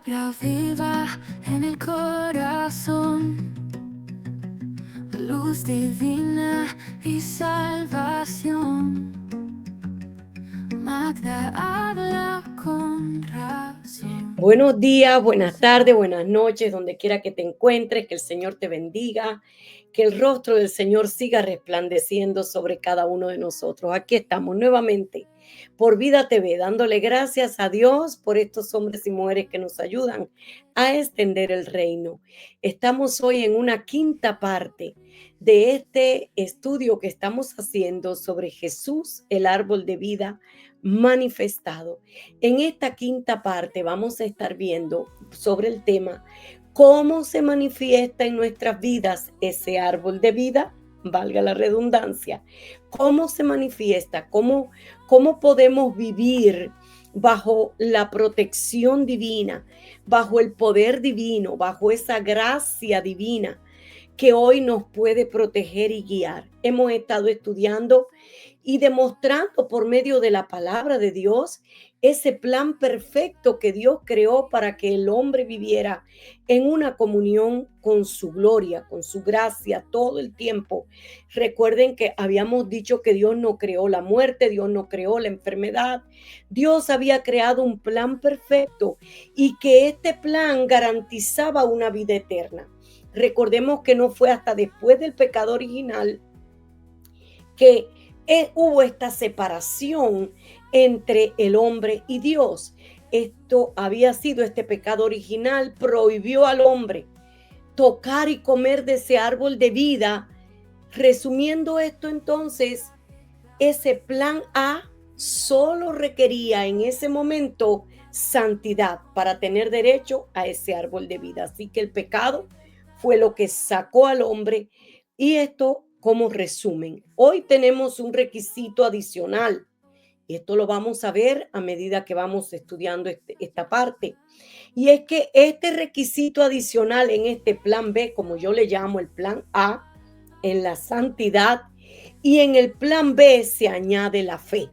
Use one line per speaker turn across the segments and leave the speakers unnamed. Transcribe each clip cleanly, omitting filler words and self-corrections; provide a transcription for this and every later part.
palabra viva en el corazón, luz divina y salvación. Magda habla con razón.
Buenos días, buenas tardes, buenas noches, donde quiera que te encuentres, que el Señor te bendiga, que el rostro del Señor siga resplandeciendo sobre cada uno de nosotros. Aquí estamos nuevamente por Vida TV, dándole gracias a Dios por estos hombres y mujeres que nos ayudan a extender el reino. Estamos hoy en una quinta parte de este estudio que estamos haciendo sobre Jesús, el árbol de vida manifestado. En esta quinta parte vamos a estar viendo sobre el tema cómo se manifiesta en nuestras vidas ese árbol de vida, valga la redundancia, cómo se manifiesta, cómo podemos vivir bajo la protección divina, bajo el poder divino, bajo esa gracia divina que hoy nos puede proteger y guiar. Hemos estado estudiando y demostrando por medio de la palabra de Dios ese plan perfecto que Dios creó para que el hombre viviera en una comunión con su gloria, con su gracia todo el tiempo. Recuerden que habíamos dicho que Dios no creó la muerte, Dios no creó la enfermedad. Dios había creado un plan perfecto y que este plan garantizaba una vida eterna. Recordemos que no fue hasta después del pecado original que hubo esta separación entre el hombre y Dios. Esto había sido, este pecado original prohibió al hombre tocar y comer de ese árbol de vida. Resumiendo esto entonces, ese plan A solo requería en ese momento santidad para tener derecho a ese árbol de vida. Así que el pecado fue lo que sacó al hombre, y esto como resumen. Hoy tenemos un requisito adicional, y esto lo vamos a ver a medida que vamos estudiando esta parte. Y es que este requisito adicional en este plan B, como yo le llamo el plan A, en la santidad, y en el plan B se añade la fe.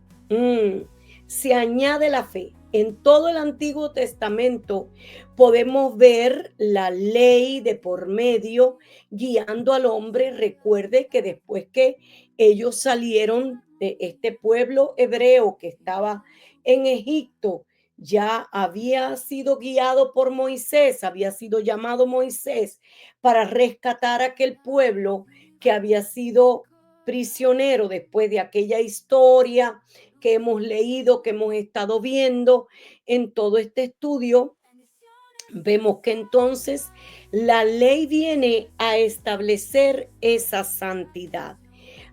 Se añade la fe. En todo el Antiguo Testamento podemos ver la ley de por medio guiando al hombre. Recuerde que después que ellos salieron de este pueblo hebreo que estaba en Egipto, ya había sido guiado por Moisés, había sido llamado Moisés para rescatar a aquel pueblo que había sido prisionero después de aquella historia que hemos leído, que hemos estado viendo en todo este estudio. Vemos que entonces la ley viene a establecer esa santidad,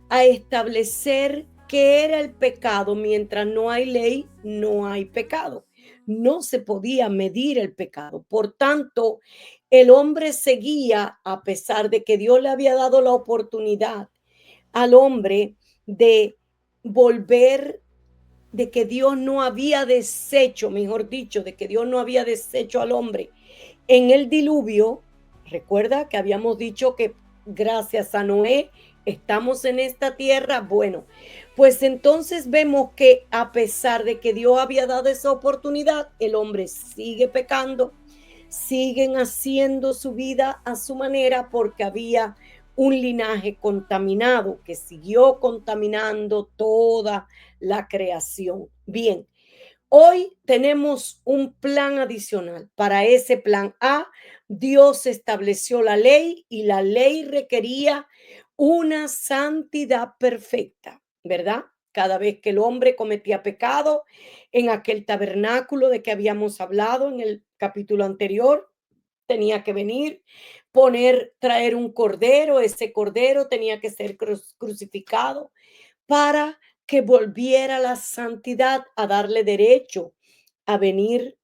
a establecer qué era el pecado. Mientras no hay ley, no hay pecado. No se podía medir el pecado. Por tanto, el hombre seguía, a pesar de que Dios le había dado la oportunidad al hombre de volver, de que Dios no había deshecho, mejor dicho, de que Dios no había deshecho al hombre en el diluvio. Recuerda que habíamos dicho que gracias a Noé estamos en esta tierra. Bueno, pues entonces vemos que a pesar de que Dios había dado esa oportunidad, el hombre sigue pecando, siguen haciendo su vida a su manera, porque había un linaje contaminado que siguió contaminando toda la creación. Bien, hoy tenemos un plan adicional. Para ese plan A, Dios estableció la ley, y la ley requería una santidad perfecta, ¿verdad? Cada vez que el hombre cometía pecado en aquel tabernáculo de que habíamos hablado en el capítulo anterior, tenía que venir, traer un cordero. Ese cordero tenía que ser crucificado para que volviera la santidad a darle derecho a venir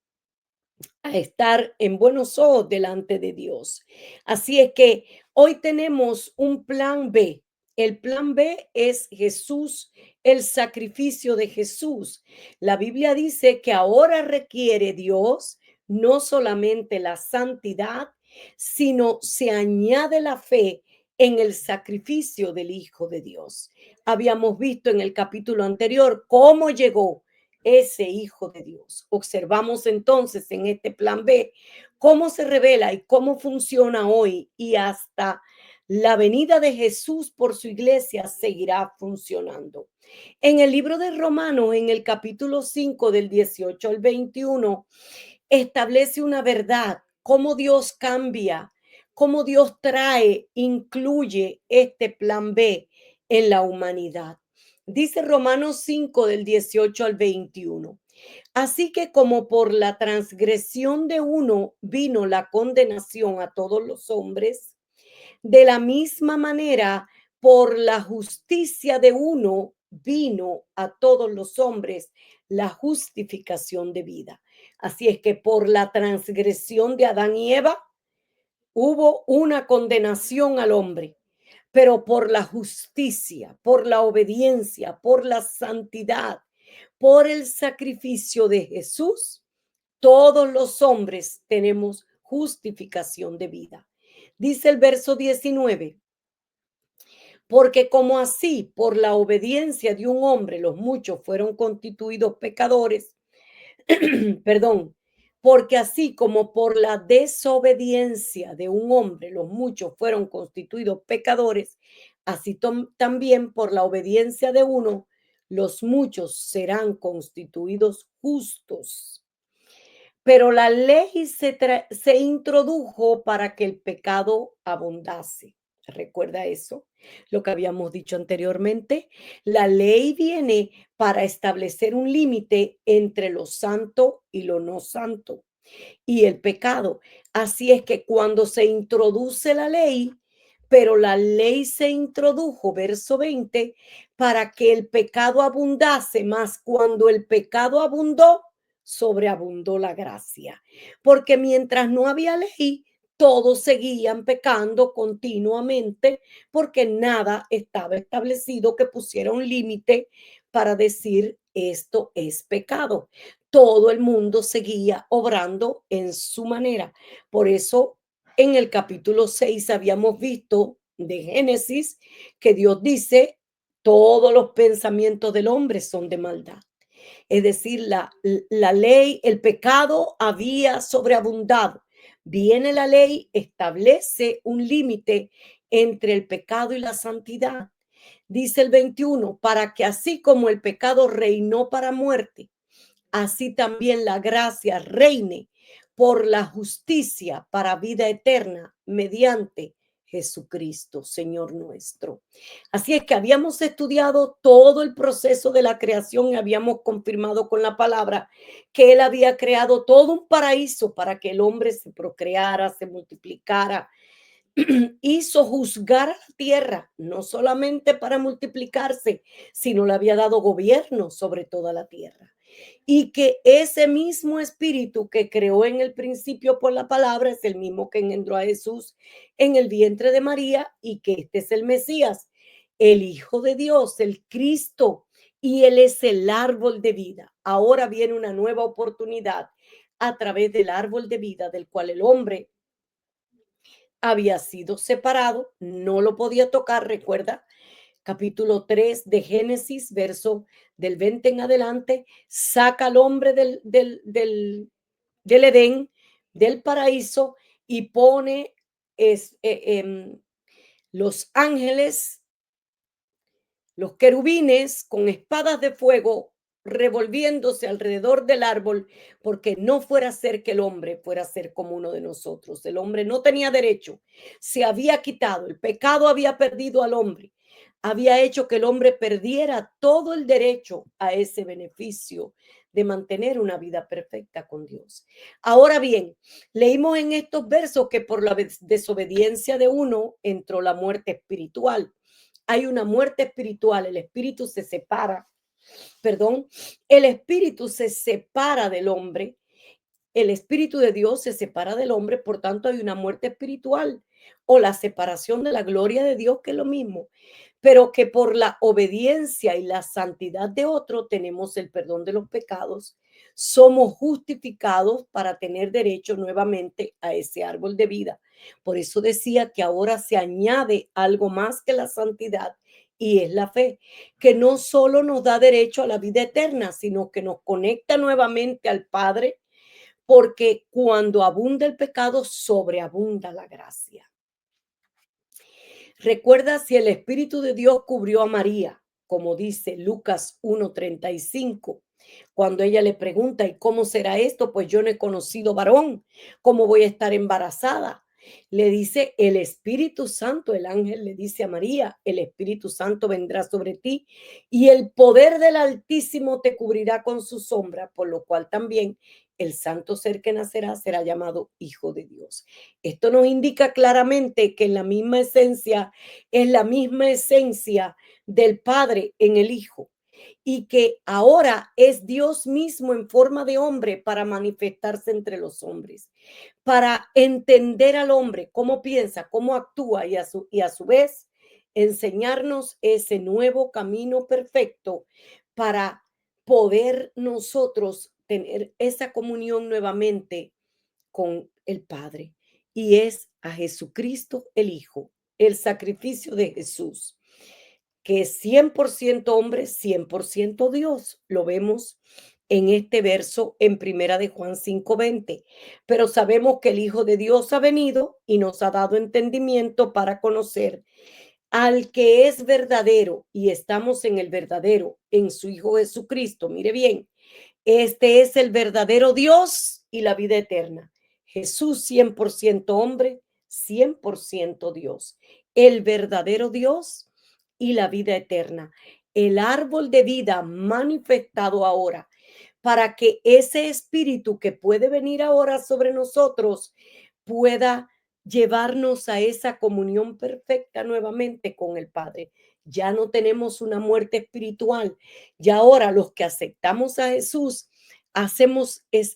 a estar en buenos ojos delante de Dios. Así es que hoy tenemos un plan B. El plan B es Jesús, el sacrificio de Jesús. La Biblia dice que ahora requiere Dios no solamente la santidad, sino se añade la fe en el sacrificio del Hijo de Dios. Habíamos visto en el capítulo anterior cómo llegó ese Hijo de Dios. Observamos entonces en este plan B cómo se revela y cómo funciona hoy y hasta la venida de Jesús por su iglesia seguirá funcionando. En el libro de Romanos, en el capítulo 5 del 18 al 21, establece una verdad, cómo Dios cambia, cómo Dios trae, incluye este plan B en la humanidad. Dice Romanos 5 del 18 al 21. Así que como por la transgresión de uno vino la condenación a todos los hombres, de la misma manera por la justicia de uno vino a todos los hombres la justificación de vida. Así es que por la transgresión de Adán y Eva hubo una condenación al hombre, pero por la justicia, por la obediencia, por la santidad, por el sacrificio de Jesús, todos los hombres tenemos justificación de vida. Dice el verso 19, porque como así por la obediencia de un hombre los muchos fueron constituidos pecadores, perdón, porque así como por la desobediencia de un hombre los muchos fueron constituidos pecadores, así también por la obediencia de uno los muchos serán constituidos justos. Pero la ley se introdujo para que el pecado abundase. ¿Recuerda eso? Lo que habíamos dicho anteriormente. La ley viene para establecer un límite entre lo santo y lo no santo y el pecado. Así es que cuando se introduce la ley, pero la ley se introdujo, verso 20, para que el pecado abundase, más cuando el pecado abundó, sobreabundó la gracia. Porque mientras no había ley, todos seguían pecando continuamente porque nada estaba establecido que pusiera un límite para decir esto es pecado. Todo el mundo seguía obrando en su manera. Por eso en el capítulo 6 habíamos visto de Génesis que Dios dice, todos los pensamientos del hombre son de maldad. Es decir, la ley, el pecado había sobreabundado. Viene la ley, establece un límite entre el pecado y la santidad. Dice el 21, para que así como el pecado reinó para muerte, así también la gracia reine por la justicia para vida eterna mediante Jesucristo, Señor nuestro. Así es que habíamos estudiado todo el proceso de la creación y habíamos confirmado con la palabra que Él había creado todo un paraíso para que el hombre se procreara, se multiplicara, hizo juzgar a la tierra, no solamente para multiplicarse, sino le había dado gobierno sobre toda la tierra. Y que ese mismo espíritu que creó en el principio por la palabra es el mismo que engendró a Jesús en el vientre de María y que este es el Mesías, el Hijo de Dios, el Cristo, y Él es el árbol de vida. Ahora viene una nueva oportunidad a través del árbol de vida del cual el hombre había sido separado, no lo podía tocar, recuerda, capítulo 3 de Génesis, verso del 20 en adelante, saca al hombre del Edén, del paraíso, y pone es, los ángeles, los querubines con espadas de fuego revolviéndose alrededor del árbol, porque no fuera a ser que el hombre fuera a ser como uno de nosotros. El hombre no tenía derecho, se había quitado, el pecado había perdido al hombre, había hecho que el hombre perdiera todo el derecho a ese beneficio de mantener una vida perfecta con Dios. Ahora bien, leímos en estos versos que por la desobediencia de uno entró la muerte espiritual. Hay una muerte espiritual, el espíritu se separa, perdón, el espíritu se separa del hombre, el espíritu de Dios se separa del hombre, por tanto hay una muerte espiritual o la separación de la gloria de Dios, que es lo mismo, pero que por la obediencia y la santidad de otro tenemos el perdón de los pecados, somos justificados para tener derecho nuevamente a ese árbol de vida. Por eso decía que ahora se añade algo más que la santidad y es la fe, que no solo nos da derecho a la vida eterna, sino que nos conecta nuevamente al Padre, porque cuando abunda el pecado, sobreabunda la gracia. Recuerda si el Espíritu de Dios cubrió a María, como dice Lucas 1:35, cuando ella le pregunta, ¿y cómo será esto? Pues yo no he conocido varón, ¿cómo voy a estar embarazada? Le dice el Espíritu Santo, el ángel le dice a María, el Espíritu Santo vendrá sobre ti y el poder del Altísimo te cubrirá con su sombra, por lo cual también el santo ser que nacerá será llamado Hijo de Dios. Esto nos indica claramente que en la misma esencia es la misma esencia del Padre en el Hijo y que ahora es Dios mismo en forma de hombre para manifestarse entre los hombres, para entender al hombre, cómo piensa, cómo actúa y a su vez enseñarnos ese nuevo camino perfecto para poder nosotros tener esa comunión nuevamente con el Padre, y es a Jesucristo el Hijo, el sacrificio de Jesús, que es 100% hombre, 100% Dios. Lo vemos en este verso en Primera de Juan 5:20. Pero sabemos que el Hijo de Dios ha venido y nos ha dado entendimiento para conocer al que es verdadero, y estamos en el verdadero, en su Hijo Jesucristo. Mire bien, este es el verdadero Dios y la vida eterna. Jesús 100% hombre, 100% Dios. El verdadero Dios y la vida eterna. El árbol de vida manifestado ahora para que ese espíritu que puede venir ahora sobre nosotros pueda llevarnos a esa comunión perfecta nuevamente con el Padre. Ya no tenemos una muerte espiritual. Y ahora los que aceptamos a Jesús,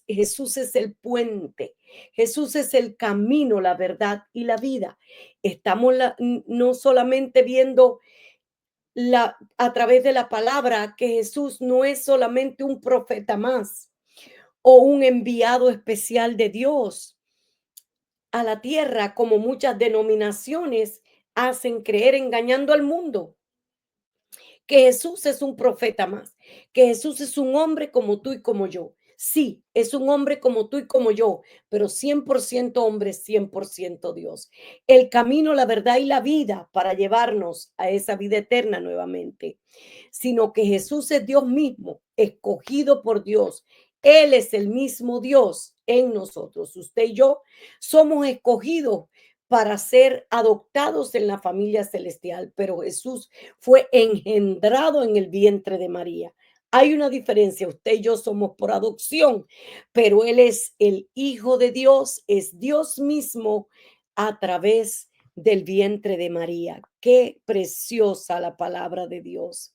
Jesús es el puente. Jesús es el camino, la verdad y la vida. Estamos no solamente viendo a través de la palabra que Jesús no es solamente un profeta más o un enviado especial de Dios a la tierra, como muchas denominaciones hacen creer engañando al mundo, que Jesús es un profeta más, que Jesús es un hombre como tú y como yo. Sí, es un hombre como tú y como yo, pero 100% hombre, 100% Dios. El camino, la verdad y la vida para llevarnos a esa vida eterna nuevamente, sino que Jesús es Dios mismo, escogido por Dios. Él es el mismo Dios en nosotros. Usted y yo somos escogidos para ser adoptados en la familia celestial, pero Jesús fue engendrado en el vientre de María. Hay una diferencia, usted y yo somos por adopción, pero Él es el Hijo de Dios, es Dios mismo a través del vientre de María. Qué preciosa la palabra de Dios.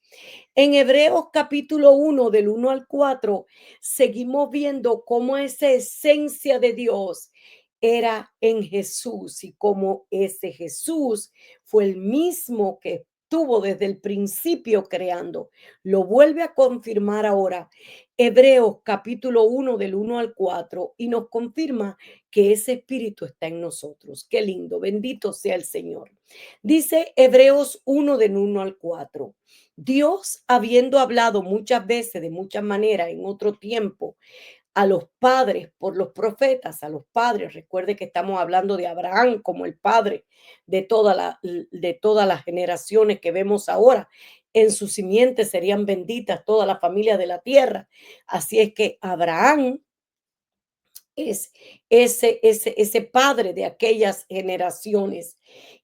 En Hebreos capítulo 1, del 1 al 4, seguimos viendo cómo esa esencia de Dios era en Jesús y cómo ese Jesús fue el mismo que estuvo desde el principio creando. Lo vuelve a confirmar ahora Hebreos capítulo 1 del 1 al 4 y nos confirma que ese espíritu está en nosotros. Qué lindo, bendito sea el Señor. Dice Hebreos 1 del 1 al 4. Dios, habiendo hablado muchas veces, de muchas maneras, en otro tiempo, a los padres por los profetas, a los padres. Recuerde que estamos hablando de Abraham como el padre de todas las generaciones que vemos ahora. En su simiente serían benditas todas las familias de la tierra. Así es que Abraham es ese padre de aquellas generaciones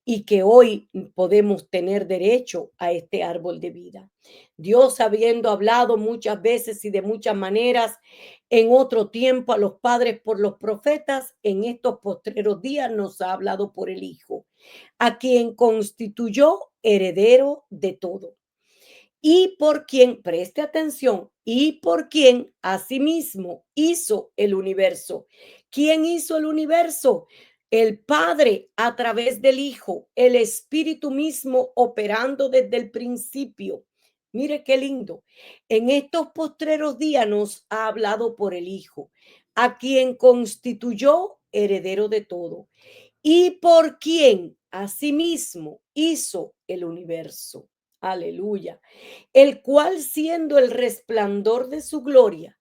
y que hoy podemos tener derecho a este árbol de vida. Dios, habiendo hablado muchas veces y de muchas maneras en otro tiempo a los padres por los profetas, en estos postreros días nos ha hablado por el Hijo, a quien constituyó heredero de todo y por quien, preste atención, y por quien asimismo hizo el universo. ¿Quién hizo el universo? El Padre a través del Hijo, el Espíritu mismo operando desde el principio. Mire qué lindo. En estos postreros días nos ha hablado por el Hijo, a quien constituyó heredero de todo y por quien asimismo hizo el universo. Aleluya. El cual siendo el resplandor de su gloria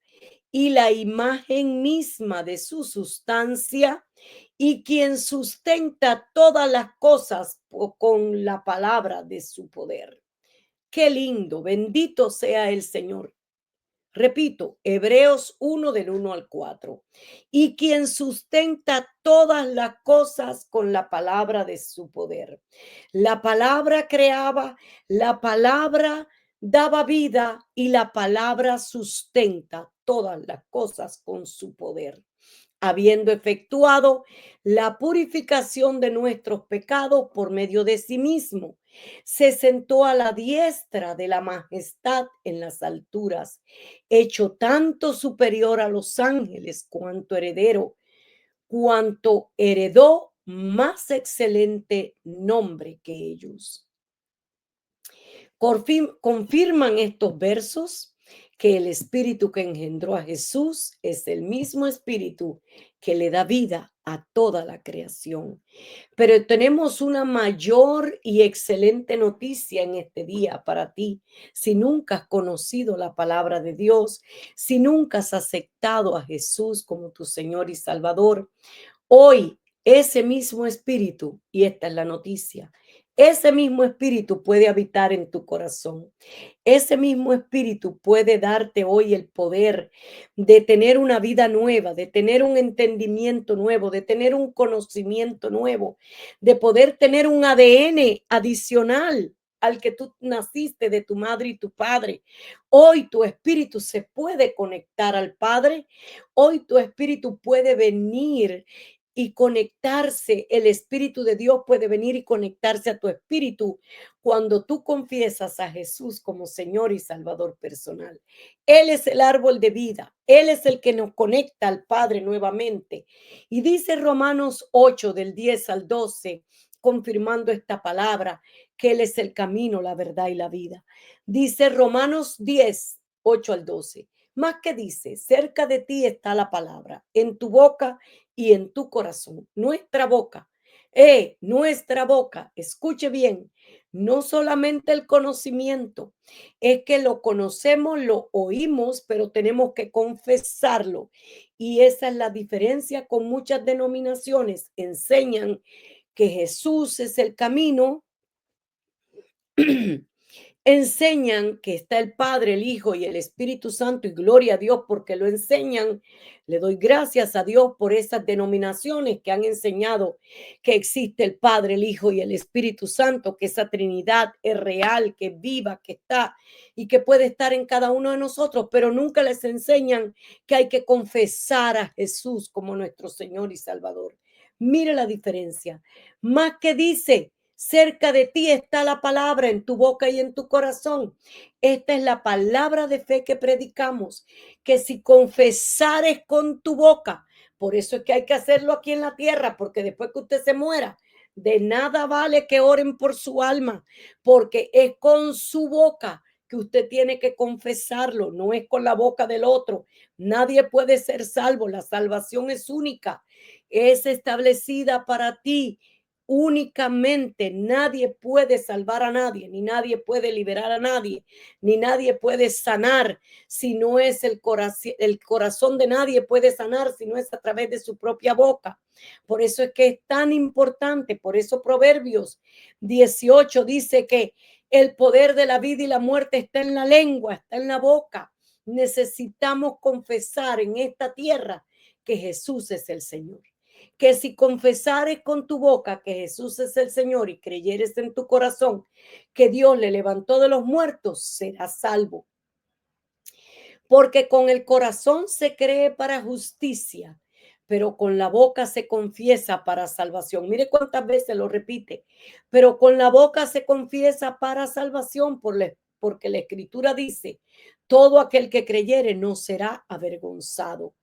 y la imagen misma de su sustancia, y quien sustenta todas las cosas con la palabra de su poder. Qué lindo, bendito sea el Señor. Repito, Hebreos 1 del 1 al 4. Y quien sustenta todas las cosas con la palabra de su poder. La palabra creaba, la palabra daba vida y la palabra sustenta todas las cosas con su poder, habiendo efectuado la purificación de nuestros pecados por medio de sí mismo, se sentó a la diestra de la majestad en las alturas, hecho tanto superior a los ángeles cuanto heredó más excelente nombre que ellos. Confirman estos versos que el espíritu que engendró a Jesús es el mismo espíritu que le da vida a toda la creación. Pero tenemos una mayor y excelente noticia en este día para ti. Si nunca has conocido la palabra de Dios, si nunca has aceptado a Jesús como tu Señor y Salvador, hoy ese mismo espíritu, y esta es la noticia, ese mismo espíritu puede habitar en tu corazón. Ese mismo espíritu puede darte hoy el poder de tener una vida nueva, de tener un entendimiento nuevo, de tener un conocimiento nuevo, de poder tener un ADN adicional al que tú naciste de tu madre y tu padre. Hoy tu espíritu se puede conectar al Padre. Hoy tu espíritu puede venir y conectarse. El Espíritu de Dios puede venir y conectarse a tu espíritu cuando tú confiesas a Jesús como Señor y Salvador personal. Él es el árbol de vida. Él es el que nos conecta al Padre nuevamente. Y dice Romanos 8 del 10 al 12, confirmando esta palabra, que Él es el camino, la verdad y la vida. Dice Romanos 10, 8 al 12. Más que dice, cerca de ti está la palabra, en tu boca y en tu corazón. Nuestra boca, escuche bien, no solamente el conocimiento, es que lo conocemos, lo oímos, pero tenemos que confesarlo. Y esa es la diferencia con muchas denominaciones. Enseñan que Jesús es el camino. Enseñan que está el Padre, el Hijo y el Espíritu Santo, y gloria a Dios porque lo enseñan. Le doy gracias a Dios por esas denominaciones que han enseñado que existe el Padre, el Hijo y el Espíritu Santo, que esa Trinidad es real, que es viva, que está y que puede estar en cada uno de nosotros, pero nunca les enseñan que hay que confesar a Jesús como nuestro Señor y Salvador. Mire la diferencia. Más que dice, cerca de ti está la palabra en tu boca y en tu corazón. Esta es la palabra de fe que predicamos, que si confesares con tu boca, por eso es que hay que hacerlo aquí en la tierra, porque después que usted se muera, de nada vale que oren por su alma, porque es con su boca que usted tiene que confesarlo, no es con la boca del otro. Nadie puede ser salvo, la salvación es única, es establecida para ti. Únicamente nadie puede salvar a nadie, ni nadie puede liberar a nadie, ni nadie puede sanar si no es el corazón de nadie puede sanar si no es a través de su propia boca. Por eso es que es tan importante, por eso Proverbios 18 dice que el poder de la vida y la muerte está en la lengua, está en la boca. Necesitamos confesar en esta tierra que Jesús es el Señor, que si confesares con tu boca que Jesús es el Señor y creyeres en tu corazón que Dios le levantó de los muertos, serás salvo. Porque con el corazón se cree para justicia, pero con la boca se confiesa para salvación. Mire cuántas veces lo repite, pero con la boca se confiesa para salvación, porque la Escritura dice, todo aquel que creyere no será avergonzado.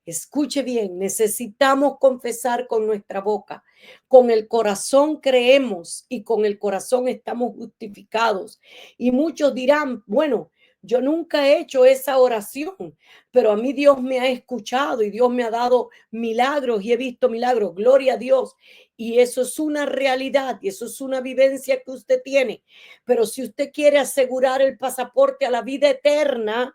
Escuche bien, necesitamos confesar con nuestra boca. Con el corazón creemos y con el corazón estamos justificados. Y muchos dirán, bueno, Yo nunca he hecho esa oración, pero a mí Dios me ha escuchado y Dios me ha dado milagros y he visto milagros. Gloria a Dios. Y eso es una realidad y eso es una vivencia que usted tiene. Pero si usted quiere asegurar el pasaporte a la vida eterna,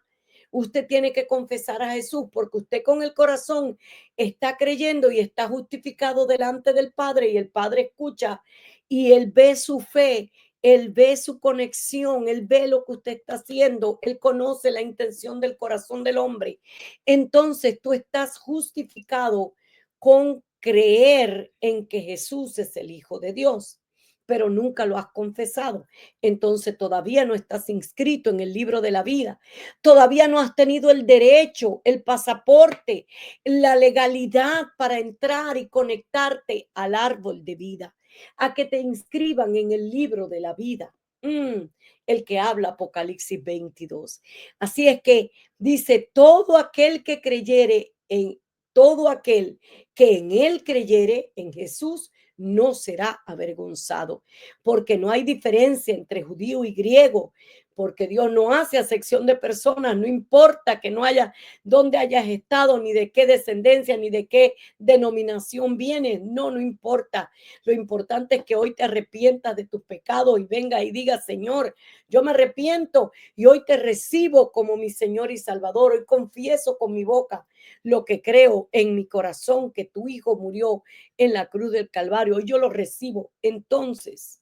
usted tiene que confesar a Jesús, porque usted con el corazón está creyendo y está justificado delante del Padre, y el Padre escucha y él ve su fe, él ve su conexión, él ve lo que usted está haciendo, él conoce la intención del corazón del hombre. Entonces tú estás justificado con creer en que Jesús es el Hijo de Dios, pero nunca lo has confesado. Entonces todavía no estás inscrito en el libro de la vida. Todavía no has tenido el derecho, el pasaporte, la legalidad para entrar y conectarte al árbol de vida, a que te inscriban en el libro de la vida. El que habla Apocalipsis 22. Así es que dice, todo aquel que creyere en todo aquel que en él creyere, en Jesús, no será avergonzado, porque no hay diferencia entre judío y griego, porque Dios no hace acepción de personas, no importa que no haya dónde hayas estado, ni de qué descendencia, ni de qué denominación vienes, no importa. Lo importante es que hoy te arrepientas de tus pecados y venga y diga, Señor, yo me arrepiento y hoy te recibo como mi Señor y Salvador. Hoy confieso con mi boca lo que creo en mi corazón, que tu Hijo murió en la cruz del Calvario. Hoy yo lo recibo. Entonces,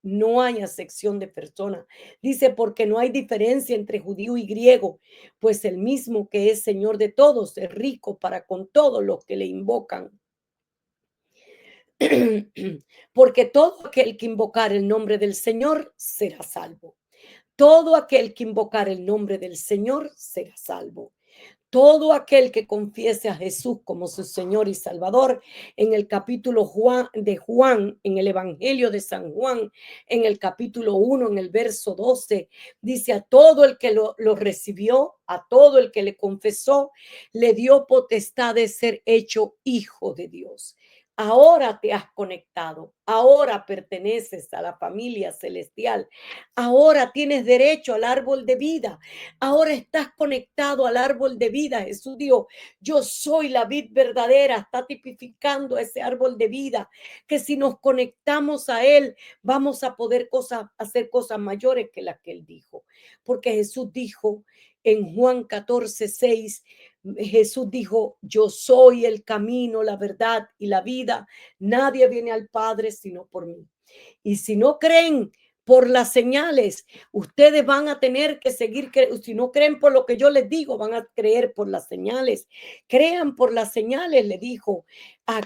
no hay acepción de personas. Dice, porque no hay diferencia entre judío y griego, pues el mismo que es Señor de todos es rico para con todos los que le invocan. Porque todo aquel que invocar el nombre del Señor será salvo. Todo aquel que invocar el nombre del Señor será salvo. Todo aquel que confiese a Jesús como su Señor y Salvador, en el capítulo de Juan, en el Evangelio de San Juan, en el capítulo 1, en el verso 12, dice, a todo el que lo recibió, a todo el que le confesó, le dio potestad de ser hecho hijo de Dios. Ahora te has conectado, ahora perteneces a la familia celestial, ahora tienes derecho al árbol de vida, ahora estás conectado al árbol de vida. Jesús dijo, yo soy la vid verdadera, está tipificando ese árbol de vida, que si nos conectamos a él, vamos a poder hacer cosas mayores que las que él dijo. Porque Jesús dijo en Juan 14:6, Jesús dijo, yo soy el camino, la verdad y la vida. Nadie viene al Padre sino por mí. Y si no creen por las señales, ustedes van a tener que seguir, si no creen por lo que yo les digo, van a creer por las señales. Crean por las señales, le dijo a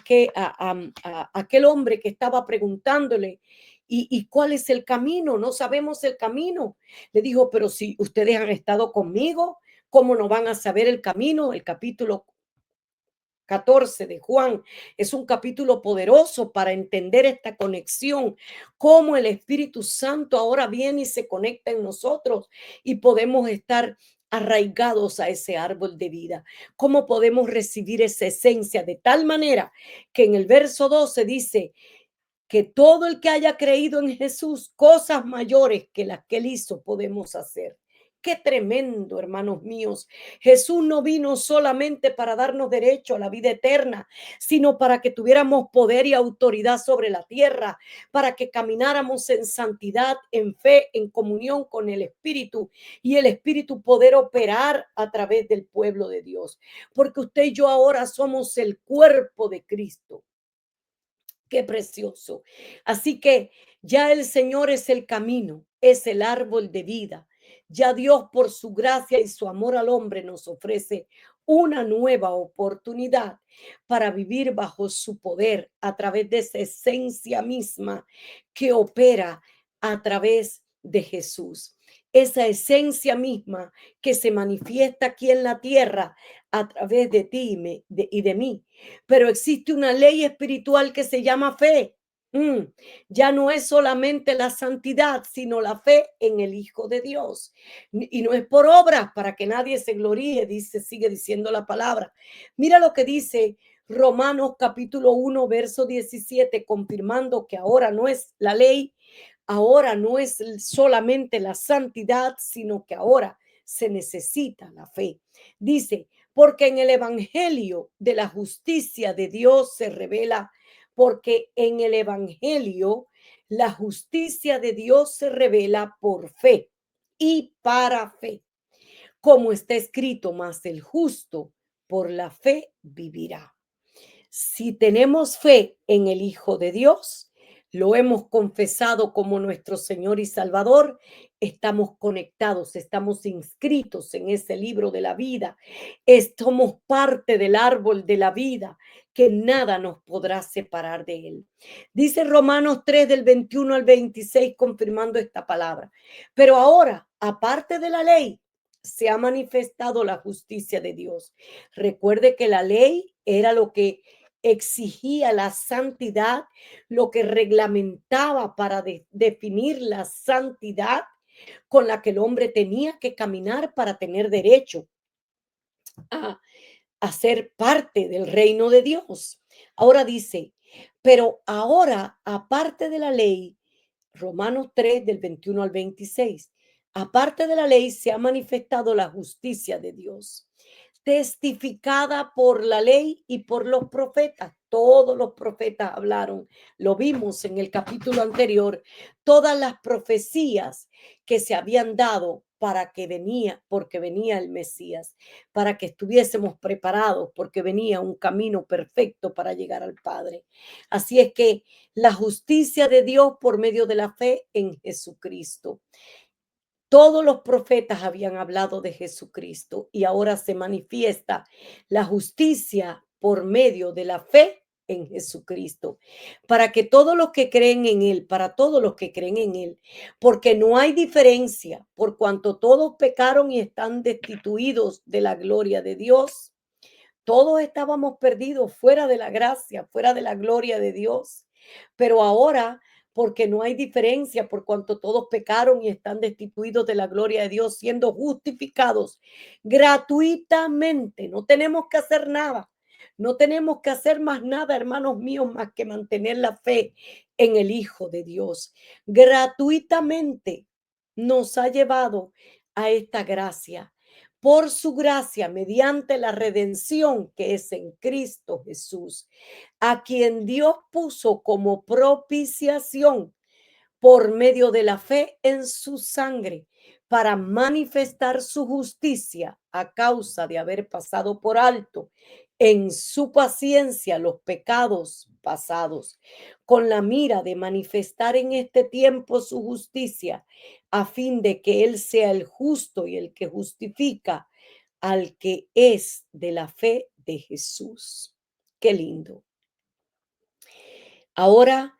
aquel hombre que estaba preguntándole. ¿Y cuál es el camino? No sabemos el camino. Le dijo, pero si ustedes han estado conmigo, ¿cómo no van a saber el camino? El capítulo 14 de Juan es un capítulo poderoso para entender esta conexión, cómo el Espíritu Santo ahora viene y se conecta en nosotros y podemos estar arraigados a ese árbol de vida, cómo podemos recibir esa esencia de tal manera que en el verso 12 dice que todo el que haya creído en Jesús, cosas mayores que las que él hizo, podemos hacer. Qué tremendo, hermanos míos. Jesús no vino solamente para darnos derecho a la vida eterna, sino para que tuviéramos poder y autoridad sobre la tierra, para que camináramos en santidad, en fe, en comunión con el Espíritu, y el Espíritu poder operar a través del pueblo de Dios. Porque usted y yo ahora somos el cuerpo de Cristo. Qué precioso. Así que ya el Señor es el camino, es el árbol de vida. Ya Dios, por su gracia y su amor al hombre, nos ofrece una nueva oportunidad para vivir bajo su poder a través de esa esencia misma que opera a través de Jesús. Esa esencia misma que se manifiesta aquí en la tierra a través de ti y de mí. Pero existe una ley espiritual que se llama fe. Ya no es solamente la santidad, sino la fe en el Hijo de Dios. Y no es por obras para que nadie se gloríe, sigue diciendo la palabra. Mira lo que dice Romanos capítulo 1, verso 17, confirmando que ahora no es la ley, ahora no es solamente la santidad, sino que ahora se necesita la fe. Dice, porque en el evangelio de la justicia de Dios se revela, porque en el evangelio la justicia de Dios se revela por fe y para fe, como está escrito, mas el justo por la fe vivirá. Si tenemos fe en el Hijo de Dios, lo hemos confesado como nuestro Señor y Salvador, estamos conectados, estamos inscritos en ese libro de la vida, somos parte del árbol de la vida, que nada nos podrá separar de él. Dice Romanos 3 del 21 al 26, confirmando esta palabra. Pero ahora, aparte de la ley, se ha manifestado la justicia de Dios. Recuerde que la ley era lo que exigía la santidad, lo que reglamentaba para definir la santidad con la que el hombre tenía que caminar para tener derecho a, a ser parte del reino de Dios. Ahora dice, pero ahora, aparte de la ley, Romanos 3 del 21 al 26, aparte de la ley se ha manifestado la justicia de Dios, testificada por la ley y por los profetas. Todos los profetas hablaron, lo vimos en el capítulo anterior, todas las profecías que se habían dado para que venía, porque venía el Mesías, para que estuviésemos preparados, porque venía un camino perfecto para llegar al Padre. Así es que la justicia de Dios por medio de la fe en Jesucristo. Todos los profetas habían hablado de Jesucristo y ahora se manifiesta la justicia por medio de la fe en Jesucristo, para que todos los que creen en Él, para todos los que creen en Él, porque no hay diferencia, por cuanto todos pecaron y están destituidos de la gloria de Dios. Todos estábamos perdidos fuera de la gracia, fuera de la gloria de Dios. Pero ahora, porque no hay diferencia, por cuanto todos pecaron y están destituidos de la gloria de Dios, siendo justificados gratuitamente, no tenemos que hacer nada. No tenemos que hacer más nada, hermanos míos, más que mantener la fe en el Hijo de Dios. Gratuitamente nos ha llevado a esta gracia, por su gracia, mediante la redención que es en Cristo Jesús, a quien Dios puso como propiciación por medio de la fe en su sangre, para manifestar su justicia a causa de haber pasado por alto en su paciencia los pecados pasados, con la mira de manifestar en este tiempo su justicia, a fin de que Él sea el justo y el que justifica al que es de la fe de Jesús. Qué lindo. Ahora,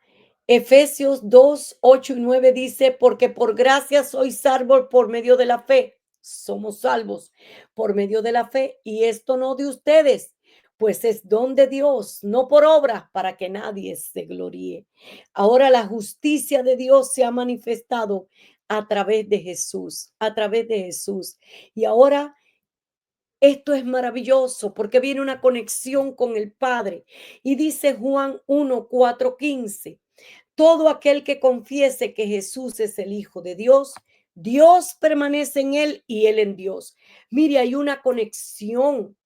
Efesios 2, 8 y 9 dice, porque por gracia sois salvos por medio de la fe. Somos salvos por medio de la fe, y esto no de ustedes, pues es don de Dios, no por obras, para que nadie se gloríe. Ahora la justicia de Dios se ha manifestado a través de Jesús, a través de Jesús. Y ahora esto es maravilloso porque viene una conexión con el Padre. Y dice Juan 1, 4, 15, todo aquel que confiese que Jesús es el Hijo de Dios, Dios permanece en él y él en Dios. Mire, hay una conexión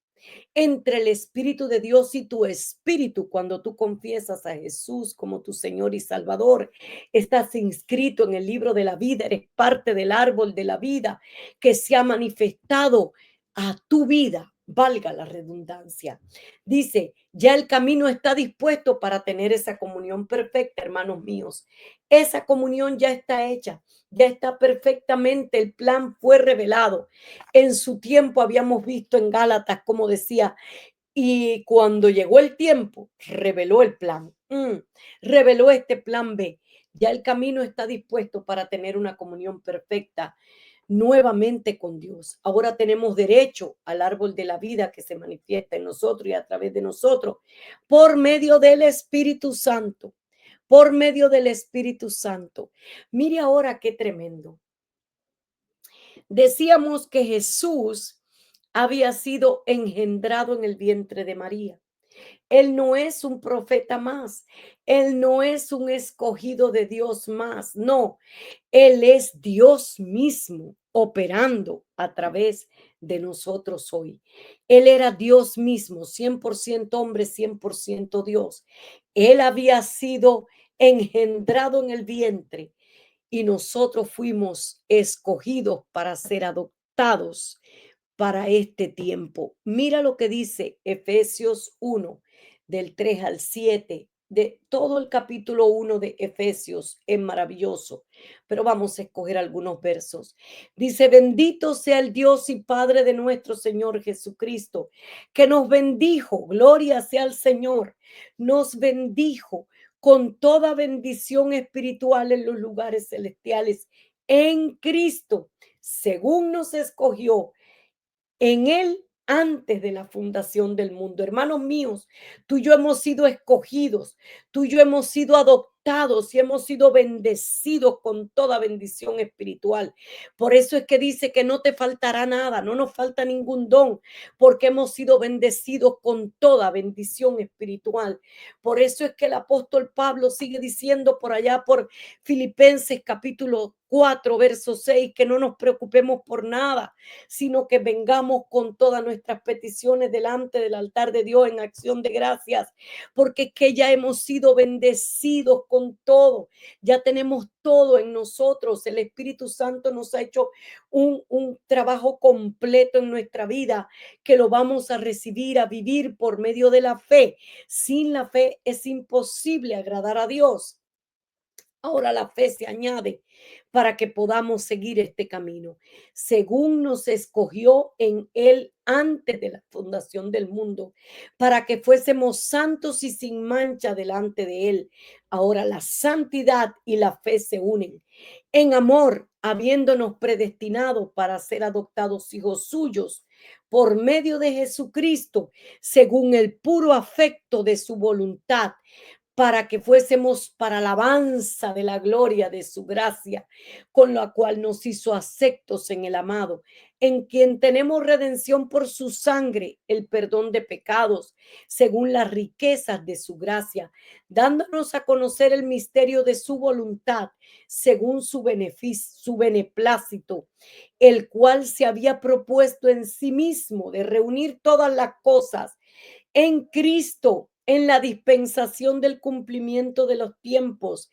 entre el Espíritu de Dios y tu espíritu. Cuando tú confiesas a Jesús como tu Señor y Salvador, estás inscrito en el libro de la vida, eres parte del árbol de la vida que se ha manifestado a tu vida, valga la redundancia. Dice, ya el camino está dispuesto para tener esa comunión perfecta, hermanos míos. Esa comunión ya está hecha, ya está perfectamente, el plan fue revelado. En su tiempo habíamos visto en Gálatas, como decía, y cuando llegó el tiempo, reveló el plan, reveló este plan B. Ya el camino está dispuesto para tener una comunión perfecta nuevamente con Dios. Ahora tenemos derecho al árbol de la vida que se manifiesta en nosotros y a través de nosotros por medio del Espíritu Santo, por medio del Espíritu Santo. Mire ahora qué tremendo. Decíamos que Jesús había sido engendrado en el vientre de María. Él no es un profeta más. Él no es un escogido de Dios más. No, Él es Dios mismo. operando a través de nosotros hoy. Él era Dios mismo, 100% hombre, 100% Dios. Él había sido engendrado en el vientre y nosotros fuimos escogidos para ser adoptados para este tiempo. Mira lo que dice Efesios 1, del 3 al 7, de todo el capítulo 1 de Efesios, es maravilloso, pero vamos a escoger algunos versos. Dice, bendito sea el Dios y Padre de nuestro Señor Jesucristo, que nos bendijo, gloria sea al Señor, nos bendijo con toda bendición espiritual en los lugares celestiales en Cristo, según nos escogió en Él antes de la fundación del mundo. Hermanos míos, tú y yo hemos sido escogidos, tú y yo hemos sido adoptados y hemos sido bendecidos con toda bendición espiritual. Por eso es que dice que no te faltará nada, no nos falta ningún don, porque hemos sido bendecidos con toda bendición espiritual. Por eso es que el apóstol Pablo sigue diciendo por allá por Filipenses capítulo 4, verso 6, que no nos preocupemos por nada, sino que vengamos con todas nuestras peticiones delante del altar de Dios en acción de gracias, porque es que ya hemos sido bendecidos con todo, ya tenemos todo en nosotros. El Espíritu Santo nos ha hecho un trabajo completo en nuestra vida, que lo vamos a recibir, a vivir por medio de la fe. Sin la fe es imposible agradar a Dios. Ahora la fe se añade para que podamos seguir este camino, según nos escogió en Él antes de la fundación del mundo, para que fuésemos santos y sin mancha delante de Él. Ahora la santidad y la fe se unen en amor, habiéndonos predestinado para ser adoptados hijos suyos por medio de Jesucristo, según el puro afecto de su voluntad, para que fuésemos para alabanza de la gloria de su gracia, con la cual nos hizo aceptos en el amado, en quien tenemos redención por su sangre, el perdón de pecados, según las riquezas de su gracia, dándonos a conocer el misterio de su voluntad, según su beneficio, su beneplácito, el cual se había propuesto en sí mismo de reunir todas las cosas en Cristo, en la dispensación del cumplimiento de los tiempos,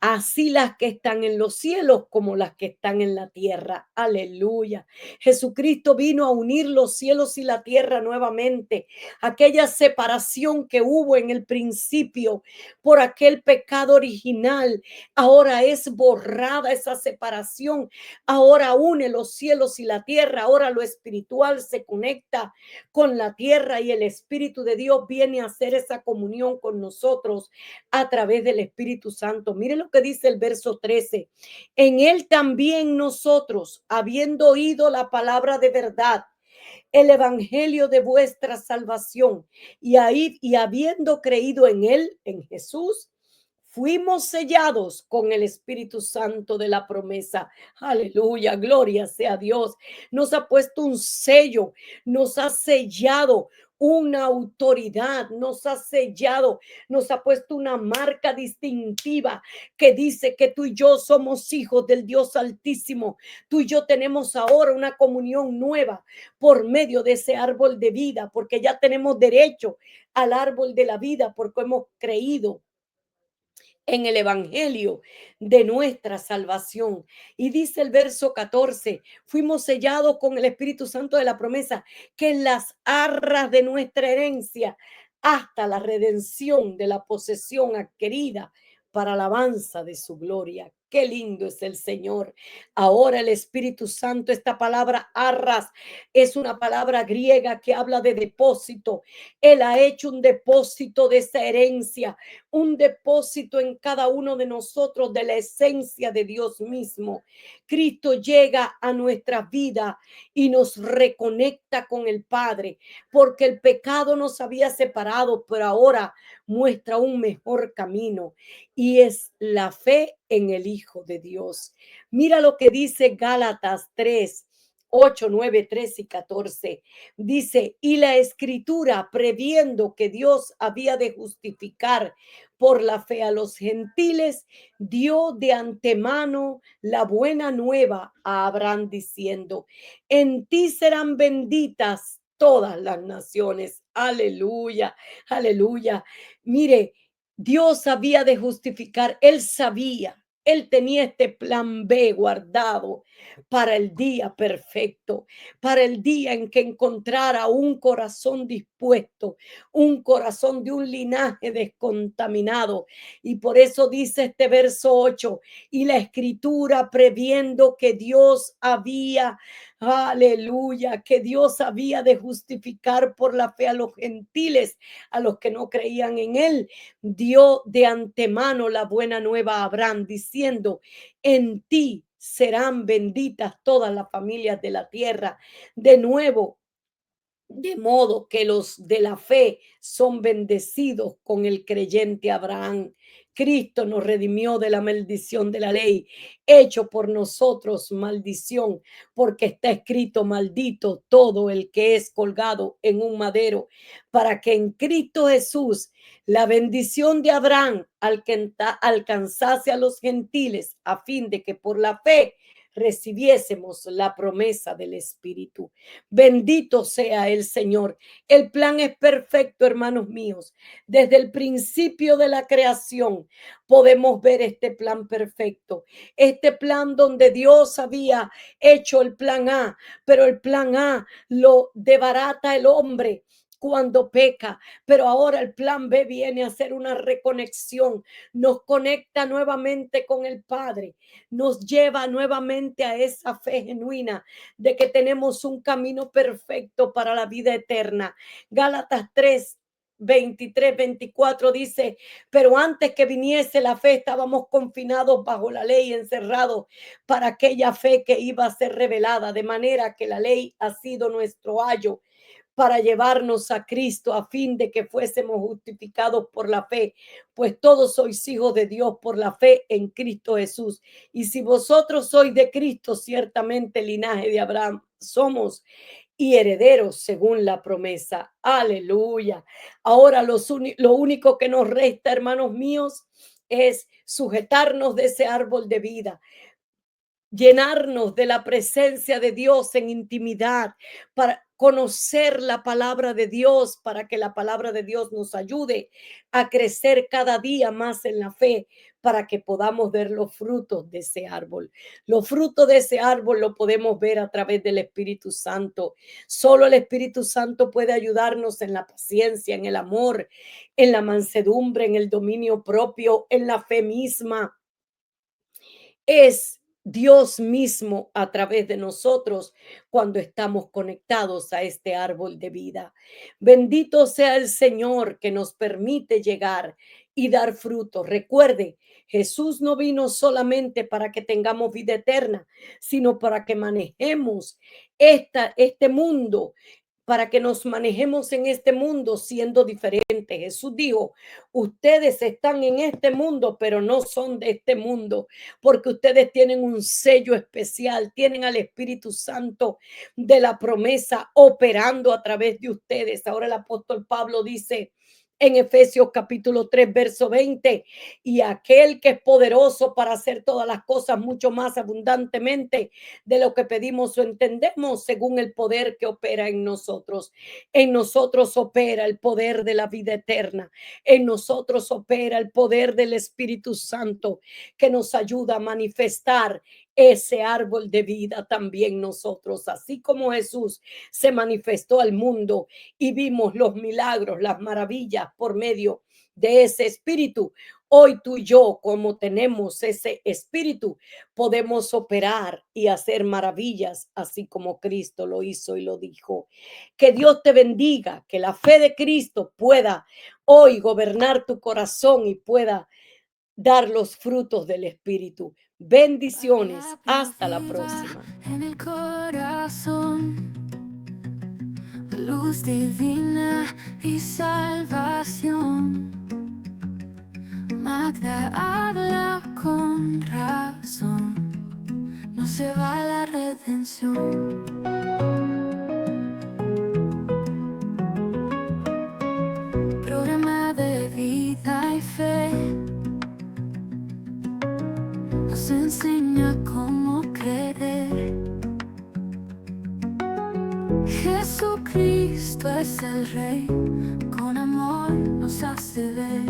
así las que están en los cielos como las que están en la tierra. Aleluya. Jesucristo vino a unir los cielos y la tierra nuevamente. Aquella separación que hubo en el principio por aquel pecado original, ahora es borrada esa separación. Ahora une los cielos y la tierra. Ahora lo espiritual se conecta con la tierra y el Espíritu de Dios viene a hacer esa comunión con nosotros a través del Espíritu Santo. Mire lo que dice el verso 13. En Él también nosotros, habiendo oído la palabra de verdad, el evangelio de vuestra salvación, y habiendo creído en Él, en Jesús, fuimos sellados con el Espíritu Santo de la promesa. Aleluya, gloria sea Dios. Nos ha puesto un sello, nos ha sellado una autoridad, nos ha sellado, nos ha puesto una marca distintiva que dice que tú y yo somos hijos del Dios Altísimo. Tú y yo tenemos ahora una comunión nueva por medio de ese árbol de vida, porque ya tenemos derecho al árbol de la vida, porque hemos creído en el evangelio de nuestra salvación. Y dice el verso 14, fuimos sellados con el Espíritu Santo de la promesa, que en las arras de nuestra herencia hasta la redención de la posesión adquirida para alabanza de su gloria. Qué lindo es el Señor. Ahora el Espíritu Santo, esta palabra arras es una palabra griega que habla de depósito. Él ha hecho un depósito de esa herencia, un depósito en cada uno de nosotros de la esencia de Dios mismo. Cristo llega a nuestra vida y nos reconecta con el Padre, porque el pecado nos había separado, pero ahora muestra un mejor camino y es la fe en el Hijo de Dios. Mira lo que dice Gálatas 3, 8, 9, 13 y 14. Dice, y la escritura, previendo que Dios había de justificar por la fe a los gentiles, dio de antemano la buena nueva a Abraham diciendo, en ti serán benditas todas las naciones. Aleluya, aleluya. Mire, Dios había de justificar, él sabía. Él tenía este plan B guardado para el día perfecto, para el día en que encontrara un corazón dispuesto, un corazón de un linaje descontaminado. Y por eso dice este verso 8, y la escritura previendo que Dios había, aleluya, que Dios había de justificar por la fe a los gentiles, a los que no creían en él, dio de antemano la buena nueva a Abraham, diciendo, en ti serán benditas todas las familias de la tierra. De nuevo, de modo que los de la fe son bendecidos con el creyente Abraham. Cristo nos redimió de la maldición de la ley, hecho por nosotros maldición, porque está escrito, maldito todo el que es colgado en un madero, para que en Cristo Jesús la bendición de Abraham alcanzase a los gentiles, a fin de que por la fe recibiésemos la promesa del Espíritu. Bendito sea el Señor. El plan es perfecto, hermanos míos. Desde el principio de la creación podemos ver este plan perfecto. Este plan donde Dios había hecho el plan A, pero el plan A lo debarata el hombre cuando peca, pero ahora el plan B viene a hacer una reconexión, nos conecta nuevamente con el Padre, nos lleva nuevamente a esa fe genuina de que tenemos un camino perfecto para la vida eterna. Gálatas 3, 23, 24 dice, pero antes que viniese la fe estábamos confinados bajo la ley, encerrados para aquella fe que iba a ser revelada, de manera que la ley ha sido nuestro ayo para llevarnos a Cristo a fin de que fuésemos justificados por la fe, pues todos sois hijos de Dios por la fe en Cristo Jesús. Y si vosotros sois de Cristo, ciertamente linaje de Abraham somos y herederos según la promesa. Aleluya. Ahora lo único que nos resta, hermanos míos, es sujetarnos de ese árbol de vida, llenarnos de la presencia de Dios en intimidad, para conocer la palabra de Dios, para que la palabra de Dios nos ayude a crecer cada día más en la fe, para que podamos ver los frutos de ese árbol. Los frutos de ese árbol lo podemos ver a través del Espíritu Santo. Solo el Espíritu Santo puede ayudarnos en la paciencia, en el amor, en la mansedumbre, en el dominio propio, en la fe misma. Es Dios mismo a través de nosotros cuando estamos conectados a este árbol de vida. Bendito sea el Señor que nos permite llegar y dar fruto. Recuerde, Jesús no vino solamente para que tengamos vida eterna, sino para que manejemos este mundo, para que nos manejemos en este mundo siendo diferentes. Jesús dijo, ustedes están en este mundo, pero no son de este mundo, porque ustedes tienen un sello especial, tienen al Espíritu Santo de la promesa operando a través de ustedes. Ahora el apóstol Pablo dice en Efesios capítulo 3, verso 20, y aquel que es poderoso para hacer todas las cosas mucho más abundantemente de lo que pedimos o entendemos, según el poder que opera en nosotros. En nosotros opera el poder de la vida eterna. En nosotros opera el poder del Espíritu Santo que nos ayuda a manifestar ese árbol de vida también nosotros, así como Jesús se manifestó al mundo y vimos los milagros, las maravillas por medio de ese espíritu. Hoy tú y yo, como tenemos ese espíritu, podemos operar y hacer maravillas, así como Cristo lo hizo y lo dijo. Que Dios te bendiga, que la fe de Cristo pueda hoy gobernar tu corazón y pueda dar los frutos del Espíritu. Bendiciones. Hasta la próxima.
En el corazón, luz divina y salvación. Magda habla con razón, no se va la redención. es el Rey, con amor nos hace ver.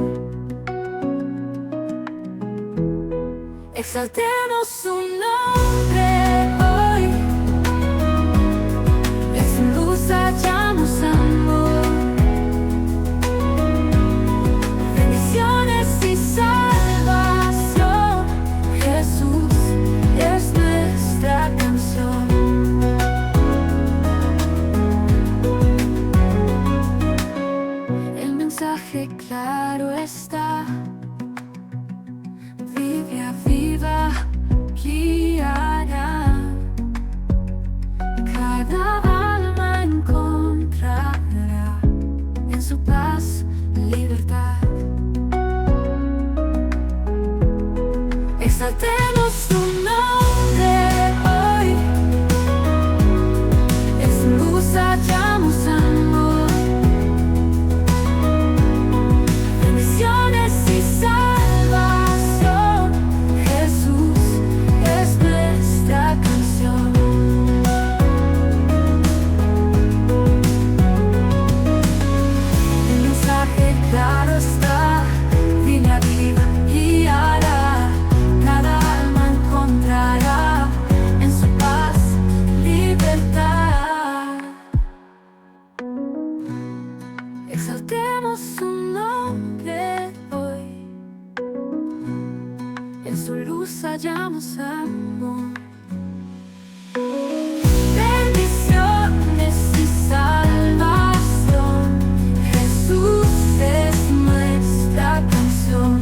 Exaltemos su nombre hoy, en su luz hallamos amor, bendiciones y salvación. Jesús es nuestra canción. El mensaje claro está: Biblia viva guiará, cada alma encontrará en su paz libertad. Exaltemos su nombre hoy, en su luz hallamos amor, bendiciones y salvación. Jesús es nuestra canción. El mensaje claro está: Biblia viva guiará, cada alma encontrará en su paz libertad. Exaltemos su nombre hoy, en su luz hallamos amor, bendiciones y salvación. Jesús es nuestra canción.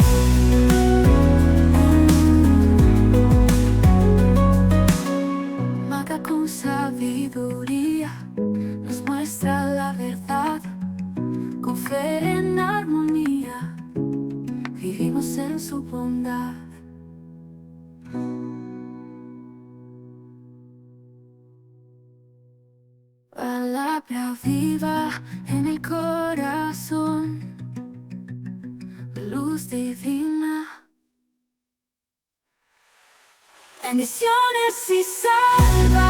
Marca con sabiduría nos muestra la verdad, con fe en armonía vivimos en su bondad. Palabra viva en el corazón, luz divina, bendiciones y salvación.